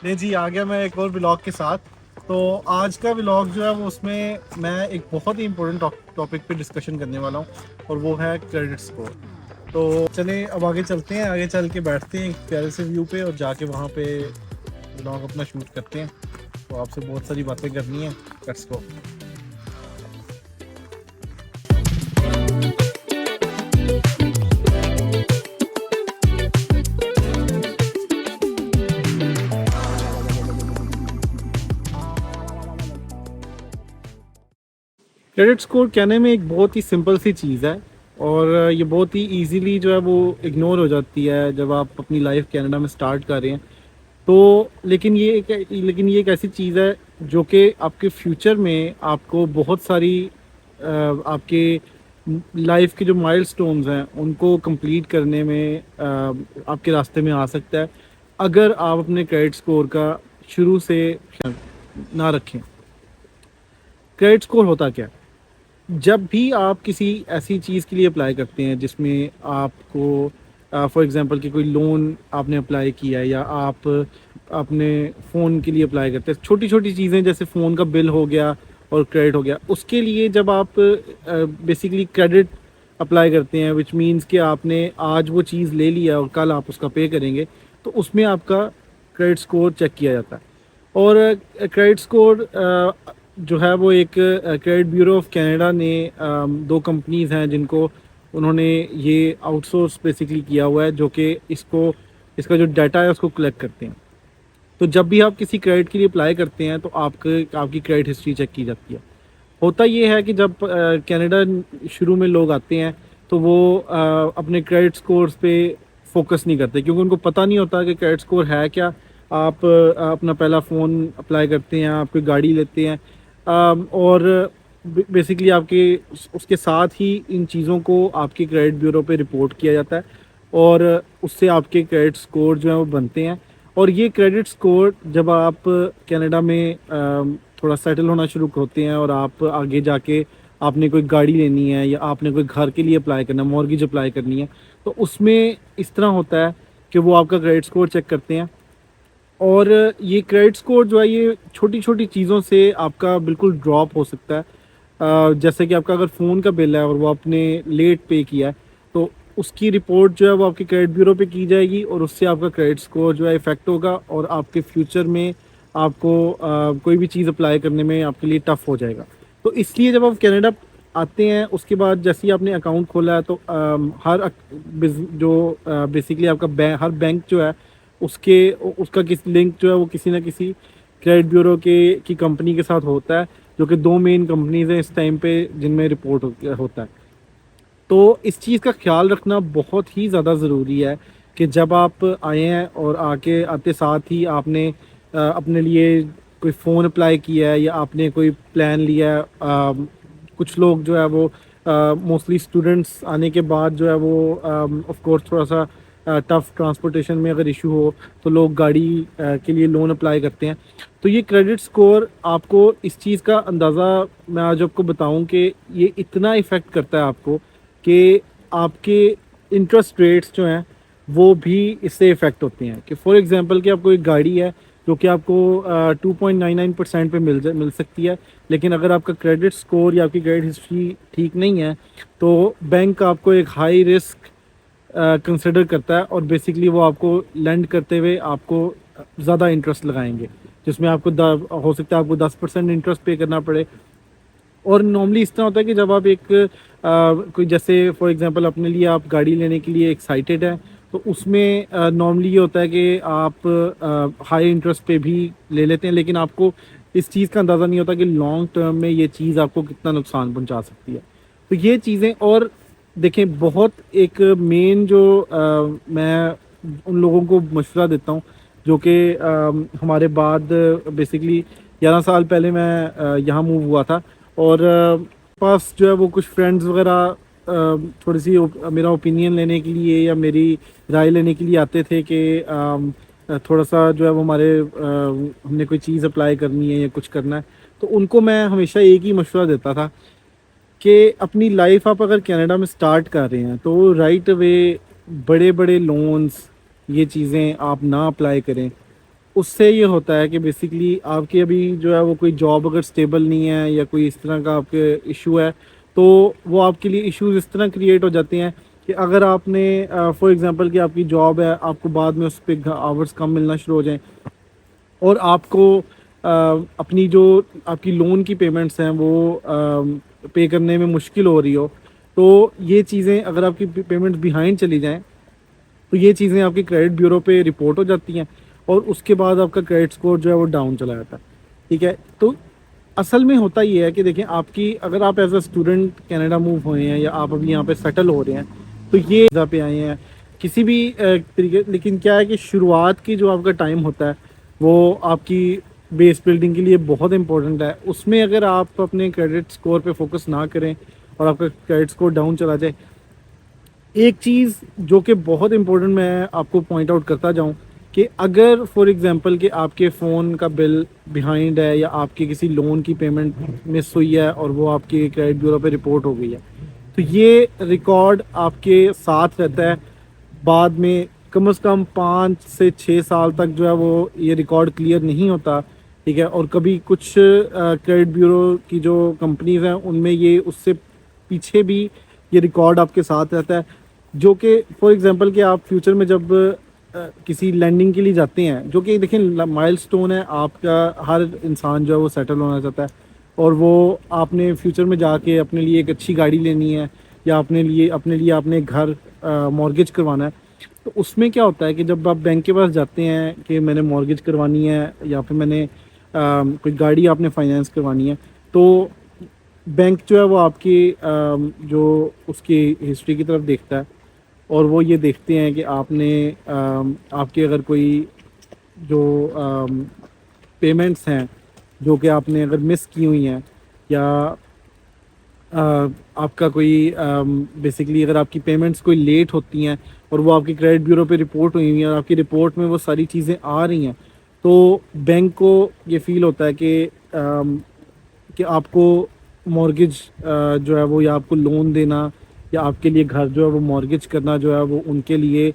نہیں جی، آ گیا میں ایک اور ولاگ کے ساتھ. تو آج کا ولاگ جو ہے وہ اس میں میں ایک بہت ہی امپورٹنٹ ٹاپک پہ ڈسکشن کرنے والا ہوں اور وہ ہے کریڈٹ اسکور. تو چلیں اب آگے چلتے ہیں, آگے چل کے بیٹھتے ہیں ایک پیارے سے ویو پہ اور جا کے وہاں پہ ولاگ اپنا شوٹ کرتے ہیں. تو آپ سے بہت ساری باتیں کرنی ہیں. Let's go. کریڈٹ اسکور کہنے میں ایک بہت ہی سمپل سی چیز ہے اور یہ بہت ہی ایزیلی جو ہے وہ اگنور ہو جاتی ہے جب آپ اپنی لائف کینیڈا میں سٹارٹ کر رہے ہیں. تو لیکن یہ ایک ایسی چیز ہے جو کہ آپ کے فیوچر میں آپ کو بہت ساری آپ کے لائف کے جو مائل سٹونز ہیں ان کو کمپلیٹ کرنے میں آپ کے راستے میں آ سکتا ہے اگر آپ اپنے کریڈٹ اسکور کا شروع سے نہ رکھیں. کریڈٹ اسکور ہوتا کیا ہے؟ جب بھی آپ کسی ایسی چیز کے لیے اپلائی کرتے ہیں جس میں آپ کو فار ایگزامپل کہ کوئی لون آپ نے اپلائی کیا ہے یا آپ اپنے فون کے لیے اپلائی کرتے ہیں, چھوٹی چھوٹی چیزیں جیسے فون کا بل ہو گیا اور کریڈٹ ہو گیا, اس کے لیے جب آپ بیسیکلی کریڈٹ اپلائی کرتے ہیں وچ مینس کہ آپ نے آج وہ چیز لے لیا اور کل آپ اس کا پے کریں گے, تو اس میں آپ کا کریڈٹ اسکور چیک کیا جاتا ہے. اور کریڈٹ اسکور جو ہے وہ ایک کریڈٹ بیورو آف کینیڈا نے دو کمپنیز ہیں جن کو انہوں نے یہ آؤٹ سورس بیسیکلی کیا ہوا ہے جو کہ اس کا جو ڈیٹا ہے اس کو کلیکٹ کرتے ہیں. تو جب بھی آپ کسی کریڈٹ کے لیے اپلائی کرتے ہیں تو آپ کی کریڈٹ ہسٹری چیک کی جاتی ہے. ہوتا یہ ہے کہ جب کینیڈا شروع میں لوگ آتے ہیں تو وہ اپنے کریڈٹ سکورز پہ فوکس نہیں کرتے کیونکہ ان کو پتہ نہیں ہوتا کہ کریڈٹ سکور ہے کیا. آپ اپنا پہلا فون اپلائی کرتے ہیں, آپ کوئی گاڑی لیتے ہیں اور بیسیکلی آپ کے اس کے ساتھ ہی ان چیزوں کو آپ کے کریڈٹ بیورو پہ رپورٹ کیا جاتا ہے اور اس سے آپ کے کریڈٹ سکور جو ہیں وہ بنتے ہیں. اور یہ کریڈٹ سکور جب آپ کینیڈا میں تھوڑا سیٹل ہونا شروع ہوتے ہیں اور آپ آگے جا کے آپ نے کوئی گاڑی لینی ہے یا آپ نے کوئی گھر کے لیے اپلائی کرنا ہے, مورگیج اپلائی کرنی ہے, تو اس میں اس طرح ہوتا ہے کہ وہ آپ کا کریڈٹ سکور چیک کرتے ہیں. اور یہ کریڈٹ سکور جو ہے یہ چھوٹی چھوٹی چیزوں سے آپ کا بالکل ڈراپ ہو سکتا ہے. جیسے کہ آپ کا اگر فون کا بل ہے اور وہ آپ نے لیٹ پے کیا ہے تو اس کی رپورٹ جو ہے وہ آپ کے کریڈٹ بیورو پہ کی جائے گی اور اس سے آپ کا کریڈٹ سکور جو ہے افیکٹ ہوگا اور آپ کے فیوچر میں آپ کو کوئی بھی چیز اپلائی کرنے میں آپ کے لیے ٹف ہو جائے گا. تو اس لیے جب آپ کینیڈا آتے ہیں اس کے بعد جیسے ہی آپ نے اکاؤنٹ کھولا ہے تو ہر جو بیسیکلی آپ کا ہر بینک جو ہے اس کا لنک جو ہے وہ کسی نہ کسی کریڈٹ بیورو کی کمپنی کے ساتھ ہوتا ہے جو کہ دو مین کمپنیز ہیں اس ٹائم پہ جن میں رپورٹ ہوتا ہے. تو اس چیز کا خیال رکھنا بہت ہی زیادہ ضروری ہے کہ جب آپ آئے ہیں اور آتے ساتھ ہی آپ نے اپنے لیے کوئی فون اپلائی کیا ہے یا آپ نے کوئی پلان لیا ہے. کچھ لوگ جو ہے وہ موسٹلی اسٹوڈنٹس آنے کے بعد جو ہے وہ آف کورس تھوڑا سا ٹف ٹرانسپورٹیشن میں اگر ایشو ہو تو لوگ گاڑی کے لیے لون اپلائی کرتے ہیں. تو یہ کریڈٹ سکور آپ کو اس چیز کا اندازہ میں آج آپ کو بتاؤں کہ یہ اتنا افیکٹ کرتا ہے آپ کو کہ آپ کے انٹرسٹ ریٹس جو ہیں وہ بھی اس سے افیکٹ ہوتے ہیں. کہ فار ایگزامپل کہ آپ کو ایک گاڑی ہے جو کہ آپ کو 2.99% پہ مل سکتی ہے, لیکن اگر آپ کا کریڈٹ سکور یا آپ کی کریڈٹ ہسٹری ٹھیک نہیں ہے تو بینک آپ کو ایک ہائی رسک کنسیڈر کرتا ہے اور بیسکلی وہ آپ کو لینڈ کرتے ہوئے آپ کو زیادہ انٹرسٹ لگائیں گے جس میں آپ کو ہو سکتا ہے آپ کو 10% انٹرسٹ پے کرنا پڑے. اور نارملی اس طرح ہوتا ہے کہ جب آپ ایک کوئی جیسے فار ایگزامپل اپنے لیے آپ گاڑی لینے کے لیے ایکسائٹیڈ ہیں تو اس میں نارملی یہ ہوتا ہے کہ آپ ہائی انٹرسٹ پہ بھی لے لیتے ہیں, لیکن آپ کو اس چیز کا اندازہ نہیں ہوتا کہ لانگ ٹرم میں یہ چیز آپ کو کتنا نقصان پہنچا سکتی ہے. تو یہ چیزیں اور دیکھیں بہت ایک مین جو میں ان لوگوں کو مشورہ دیتا ہوں جو کہ ہمارے بعد بیسکلی 11 سال پہلے میں یہاں موو ہوا تھا اور پاس جو ہے وہ کچھ فرینڈز وغیرہ تھوڑی سی میرا اوپینین لینے کے لیے یا میری رائے لینے کے لیے آتے تھے کہ تھوڑا سا جو ہے وہ ہم نے کوئی چیز اپلائی کرنی ہے یا کچھ کرنا ہے. تو ان کو میں ہمیشہ ایک ہی مشورہ دیتا تھا کہ اپنی لائف آپ اگر کینیڈا میں سٹارٹ کر رہے ہیں تو رائٹ اوے بڑے بڑے لونز یہ چیزیں آپ نہ اپلائی کریں. اس سے یہ ہوتا ہے کہ بیسکلی آپ کی ابھی جو ہے وہ کوئی جاب اگر اسٹیبل نہیں ہے یا کوئی اس طرح کا آپ کے ایشو ہے تو وہ آپ کے لیے ایشوز اس طرح کریٹ ہو جاتے ہیں کہ اگر آپ نے فار ایگزامپل کہ آپ کی جاب ہے، آپ کو بعد میں اس پہ آورس کم ملنا شروع ہو جائیں اور آپ کو اپنی جو آپ کی لون کی پیمنٹس ہیں وہ پے کرنے میں مشکل ہو رہی ہو، تو یہ چیزیں اگر آپ کی پیمنٹس بیہائنڈ چلی جائیں تو یہ چیزیں آپ کی کریڈٹ بیورو پہ رپورٹ ہو جاتی ہیں اور اس کے بعد آپ کا کریڈٹ سکور جو ہے وہ ڈاؤن چلا جاتا ہے. ٹھیک ہے، تو اصل میں ہوتا یہ ہے کہ دیکھیں آپ کی اگر آپ as a student Canada move ہوئے ہیں یا آپ ابھی یہاں پہ سیٹل ہو رہے ہیں تو یہ ویزا پہ آئے ہیں کسی بھی طریقے، لیکن کیا ہے کہ شروعات کی جو آپ کا ٹائم ہوتا ہے وہ آپ کی بیس بلڈنگ کے لیے بہت امپورٹنٹ ہے. اس میں اگر آپ اپنے کریڈٹ سکور پہ فوکس نہ کریں اور آپ کا کریڈٹ سکور ڈاؤن چلا جائے، ایک چیز جو کہ بہت امپورٹنٹ میں آپ کو پوائنٹ آؤٹ کرتا جاؤں کہ اگر فار ایگزامپل کہ آپ کے فون کا بل بیہائنڈ ہے یا آپ کی کسی لون کی پیمنٹ مس ہوئی ہے اور وہ آپ کے کریڈٹ بیورو پہ رپورٹ ہو گئی ہے، تو یہ ریکارڈ آپ کے ساتھ رہتا ہے بعد میں کم از کم 5 سے 6 سال تک جو ہے وہ یہ ریکارڈ کلیئر نہیں ہوتا. ٹھیک ہے، اور کبھی کچھ کریڈٹ بیورو کی جو کمپنیز ہیں ان میں یہ اس سے پیچھے بھی یہ ریکارڈ آپ کے ساتھ رہتا ہے، جو کہ فار ایگزامپل کہ آپ فیوچر میں جب کسی لینڈنگ کے لیے جاتے ہیں، جو کہ دیکھیں مائل سٹون ہے آپ کا، ہر انسان جو ہے وہ سیٹل ہونا چاہتا ہے اور وہ آپ نے فیوچر میں جا کے اپنے لیے ایک اچھی گاڑی لینی ہے یا اپنے لیے آپ نے گھر مورگیج کروانا ہے. تو اس میں کیا ہوتا ہے کہ جب آپ بینک کے پاس جاتے ہیں کہ میں نے مورگیج کروانی ہے یا پھر میں نے کوئی گاڑی آپ نے فائنینس کروانی ہے، تو بینک جو ہے وہ آپ کی جو اس کی ہسٹری کی طرف دیکھتا ہے اور وہ یہ دیکھتے ہیں کہ آپ نے آپ کے اگر کوئی جو پیمنٹس ہیں جو کہ آپ نے اگر مس کی ہوئی ہیں یا آپ کا کوئی بیسکلی اگر آپ کی پیمنٹس کوئی لیٹ ہوتی ہیں اور وہ آپ کی کریڈٹ بیورو پہ رپورٹ ہوئی ہوئی ہیں اور آپ کی رپورٹ میں وہ ساری چیزیں آ رہی ہیں، تو بینک کو یہ فیل ہوتا ہے کہ آپ کو مورگیج جو ہے وہ یا آپ کو لون دینا یا آپ کے لیے گھر جو ہے وہ مورگیج کرنا جو ہے وہ ان کے لیے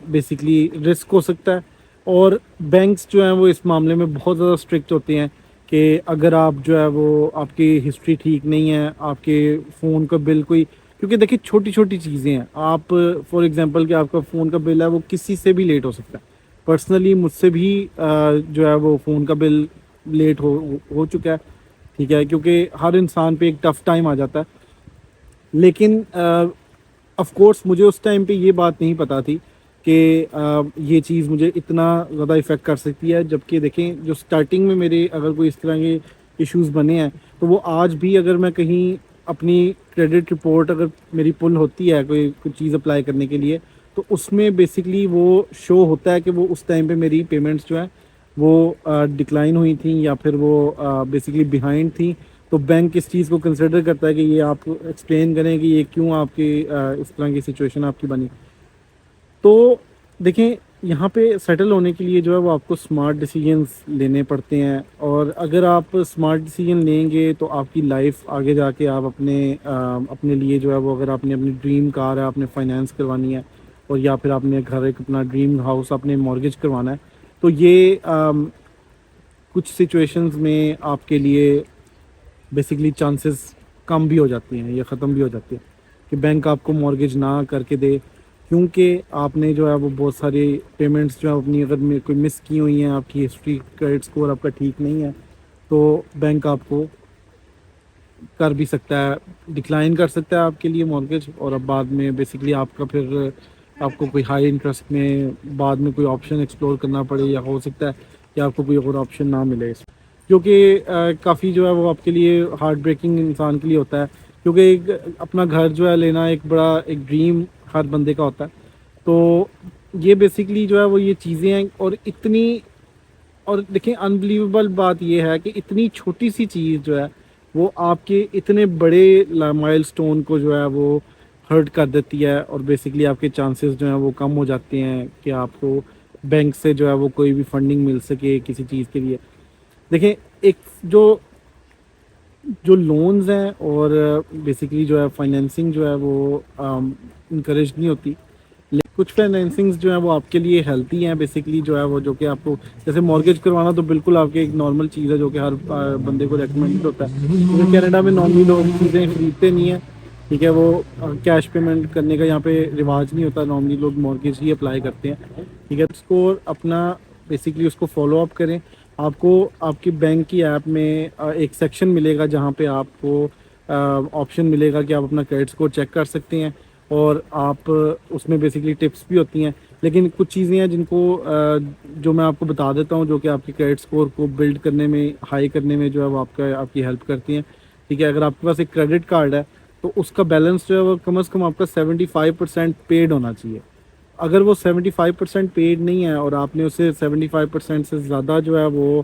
بیسکلی رسک ہو سکتا ہے. اور بینکس جو ہیں وہ اس معاملے میں بہت زیادہ اسٹرکٹ ہوتے ہیں کہ اگر آپ جو ہے وہ آپ کی ہسٹری ٹھیک نہیں ہے، آپ کے فون کا بل کوئی، کیونکہ دیکھیں چھوٹی چھوٹی چیزیں ہیں، آپ فار ایگزامپل کہ آپ کا فون کا بل ہے وہ کسی سے بھی لیٹ ہو سکتا ہے. پرسنلی مجھ سے بھی جو ہے وہ فون کا بل لیٹ ہو چکا ہے. ٹھیک ہے، کیونکہ ہر انسان پہ ایک ٹف ٹائم آ جاتا ہے، لیکن آف کورس مجھے اس ٹائم پہ یہ بات نہیں پتہ تھی کہ یہ چیز مجھے اتنا زیادہ افیکٹ کر سکتی ہے. جبکہ دیکھیں جو سٹارٹنگ میں میرے اگر کوئی اس طرح کے ایشوز بنے ہیں تو وہ آج بھی اگر میں کہیں اپنی کریڈٹ رپورٹ اگر میری پل ہوتی ہے کوئی چیز اپلائی کرنے کے لیے تو اس میں بیسکلی وہ شو ہوتا ہے کہ وہ اس ٹائم پہ میری پیمنٹس جو ہیں وہ ڈکلائن ہوئی تھیں یا پھر وہ بیسکلی بیہائنڈ تھیں. تو بینک اس چیز کو کنسیڈر کرتا ہے کہ یہ آپ ایکسپلین کریں کہ یہ کیوں آپ کی اس طرح کی سچویشن آپ کی بنی. تو دیکھیں یہاں پہ سیٹل ہونے کے لیے جو ہے وہ آپ کو سمارٹ ڈیسیجنز لینے پڑتے ہیں، اور اگر آپ سمارٹ ڈیسیجن لیں گے تو آپ کی لائف آگے جا کے آپ اپنے لیے جو ہے وہ اگر آپ نے اپنی ڈریم کار ہے آپ نے فائنینس کروانی ہے اور یا پھر آپ نے گھر ایک اپنا ڈریم ہاؤس آپ نے مورگیج کروانا ہے، تو یہ کچھ سچویشنز میں آپ کے لیے بیسکلی چانسز کم بھی ہو جاتی ہیں یا ختم بھی ہو جاتی ہیں کہ بینک آپ کو مورگیج نہ کر کے دے، کیونکہ آپ نے جو ہے وہ بہت ساری پیمنٹس جو ہے اپنی اگر کوئی مس کی ہوئی ہیں، آپ کی ہسٹری کریڈٹ سکور آپ کا ٹھیک نہیں ہے، تو بینک آپ کو کر بھی سکتا ہے، ڈکلائن کر سکتا ہے آپ کے لیے مورگیج. اور اب بعد میں بیسکلی آپ کا پھر آپ کو کوئی ہائی انٹرسٹ میں بعد میں کوئی آپشن ایکسپلور کرنا پڑے یا ہو سکتا ہے کہ آپ کو کوئی اور آپشن نہ ملے، جو کہ کافی جو ہے وہ آپ کے لیے ہارٹ بریکنگ انسان کے لیے ہوتا ہے. کیونکہ ایک اپنا گھر جو ہے لینا ایک بڑا ایک ڈریم ہر بندے کا ہوتا ہے. تو یہ بیسکلی جو ہے وہ یہ چیزیں ہیں، اور دیکھیں انبلیویبل بات یہ ہے کہ اتنی چھوٹی سی چیز جو ہے وہ آپ کے اتنے بڑے مائل سٹون کو جو ہے وہ ہرٹ کر دیتی ہے، اور بیسکلی آپ کے چانسز جو ہیں وہ کم ہو جاتے ہیں کہ آپ کو بینک سے جو ہے وہ کوئی بھی فنڈنگ مل سکے کسی چیز کے لیے. دیکھیں ایک جو لونز ہیں اور بیسکلی جو ہے فائنینسنگ جو ہے وہ انکریج نہیں ہوتی، کچھ فائنینسنگز جو ہیں وہ آپ کے لیے ہیلتھی ہیں بیسکلی جو ہے وہ, جو کہ آپ کو جیسے مارگیج کروانا تو بالکل آپ کے ایک نارمل چیز ہے جو کہ ہر بندے کو ریکمینڈ ہوتا ہے, کیونکہ کینیڈا میں نارملی لوگ چیزیں خریدتے نہیں ہیں, ٹھیک ہے, وہ کیش پیمنٹ کرنے کا یہاں پہ رواج نہیں ہوتا, نارملی لوگ مارگیج ہی اپلائی کرتے ہیں, ٹھیک ہے. اس کو اپنا بیسکلی اس کو فالو اپ کریں. آپ کو آپ کی بینک کی ایپ میں ایک سیکشن ملے گا جہاں پہ آپ کو آپشن ملے گا کہ آپ اپنا کریڈٹ اسکور چیک کر سکتے ہیں, اور آپ اس میں بیسکلی ٹپس بھی ہوتی ہیں, لیکن کچھ چیزیں ہیں جن کو جو میں آپ کو بتا دیتا ہوں جو کہ آپ کے کریڈٹ اسکور کو بلڈ کرنے میں, ہائی کرنے میں جو ہے وہ آپ کی ہیلپ کرتی ہیں, ٹھیک ہے. اگر آپ کے پاس ایک کریڈٹ کارڈ ہے تو اس کا بیلنس جو ہے وہ کم از کم آپ کا 75% پیڈ ہونا چاہیے. اگر وہ 75% پیڈ نہیں ہے اور آپ نے اسے 75% سے زیادہ جو ہے وہ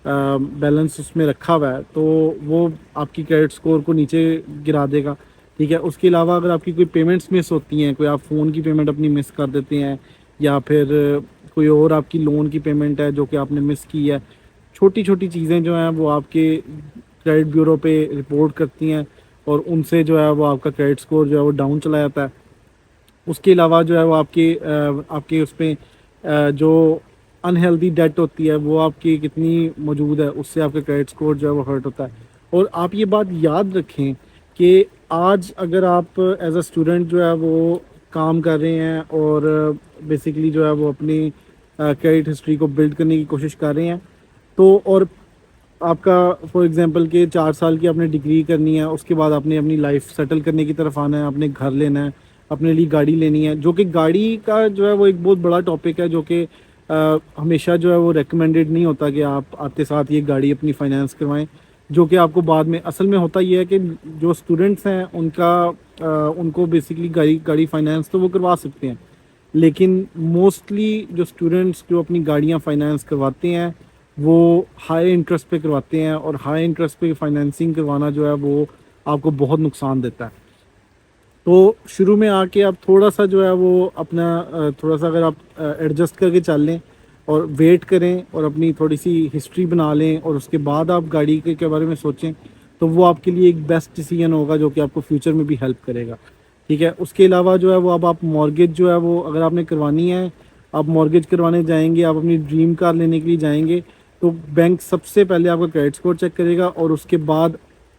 بیلنس اس میں رکھا ہوا ہے تو وہ آپ کی کریڈٹ اسکور کو نیچے گرا دے گا, ٹھیک ہے. اس کے علاوہ اگر آپ کی کوئی پیمنٹس مس ہوتی ہیں, کوئی آپ فون کی پیمنٹ اپنی مس کر دیتے ہیں, یا پھر کوئی اور آپ کی لون کی پیمنٹ ہے جو کہ آپ نے مس کی ہے, چھوٹی چھوٹی چیزیں جو ہیں وہ آپ کے کریڈٹ بیورو پہ رپورٹ کرتی ہیں, اور ان سے جو ہے وہ آپ کا کریڈٹ اسکور جو ہے وہ ڈاؤن چلا جاتا ہے. اس کے علاوہ جو ہے وہ آپ کے اس پہ جو انہیلدی ڈیٹ ہوتی ہے وہ آپ کی کتنی موجود ہے, اس سے آپ کا کریڈٹ اسکور جو ہے وہ ہرٹ ہوتا ہے. اور آپ یہ بات یاد رکھیں کہ آج اگر آپ ایز اے اسٹوڈنٹ جو ہے وہ کام کر رہے ہیں اور بیسکلی جو ہے وہ اپنی کریڈٹ ہسٹری کو بلڈ کرنے کی کوشش کر رہے ہیں, تو اور آپ کا فار ایگزامپل کہ 4 سال کی آپ نے ڈگری کرنی ہے, اس کے بعد آپ نے اپنی لائف سیٹل کرنے کی طرف آنا ہے, اپنے گھر لینا ہے, اپنے لیے گاڑی لینی ہے, جو کہ گاڑی کا جو ہے وہ ایک بہت بڑا ٹاپک ہے جو کہ ہمیشہ جو ہے وہ ریکمینڈیڈ نہیں ہوتا کہ آپ آتے ساتھ یہ گاڑی اپنی فائنینس کروائیں, جو کہ آپ کو بعد میں اصل میں ہوتا یہ ہے کہ جو اسٹوڈنٹس ہیں ان کو بیسکلی گاڑی فائنینس تو وہ کروا سکتے ہیں, لیکن موسٹلی جو اسٹوڈنٹس جو اپنی گاڑیاں فائنینس کرواتے ہیں وہ ہائی انٹرسٹ پہ کرواتے ہیں, اور ہائی انٹرسٹ پہ فائنینسنگ کروانا جو ہے وہ آپ کو بہت نقصان دیتا ہے. تو شروع میں آ کے آپ تھوڑا سا جو ہے وہ اپنا تھوڑا سا اگر آپ ایڈجسٹ کر کے چل لیں اور ویٹ کریں اور اپنی تھوڑی سی ہسٹری بنا لیں اور اس کے بعد آپ گاڑی کے بارے میں سوچیں, تو وہ آپ کے لیے ایک بیسٹ ڈیسیجن ہوگا جو کہ آپ کو فیوچر میں بھی ہیلپ کرے گا, ٹھیک ہے. اس کے علاوہ جو ہے وہ اب آپ مارگیج جو ہے وہ اگر آپ نے کروانی ہے, آپ مارگیج کروانے جائیں گے, آپ اپنی ڈریم کار لینے کے لیے جائیں گے, تو بینک سب سے پہلے آپ کا کریڈٹ اسکور چیک کرے گا, اور اس کے بعد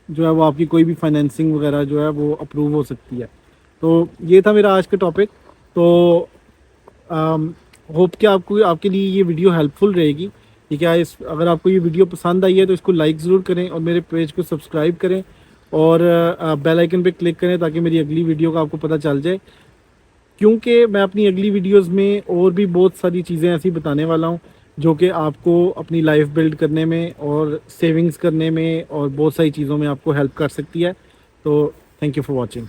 جو ہے وہ آپ کی کوئی بھی فائنینسنگ وغیرہ جو ہے وہ اپروو ہو سکتی ہے. تو یہ تھا میرا آج کا ٹاپک. تو ہوپ کہ آپ کے لیے یہ ویڈیو ہیلپ فل رہے گی, ٹھیک ہے. اگر آپ کو یہ ویڈیو پسند آئی ہے تو اس کو لائک ضرور کریں, اور میرے پیج کو سبسکرائب کریں, اور بیل آئیکن پہ کلک کریں تاکہ میری اگلی ویڈیو کا آپ کو پتہ چل جائے, کیونکہ میں اپنی اگلی ویڈیوز میں اور بھی بہت ساری چیزیں ایسی بتانے والا ہوں جو کہ آپ کو اپنی لائف بلڈ کرنے میں اور سیونگز کرنے میں اور بہت ساری چیزوں میں آپ کو ہیلپ کر سکتی ہے. تو تھینک یو فار واچنگ.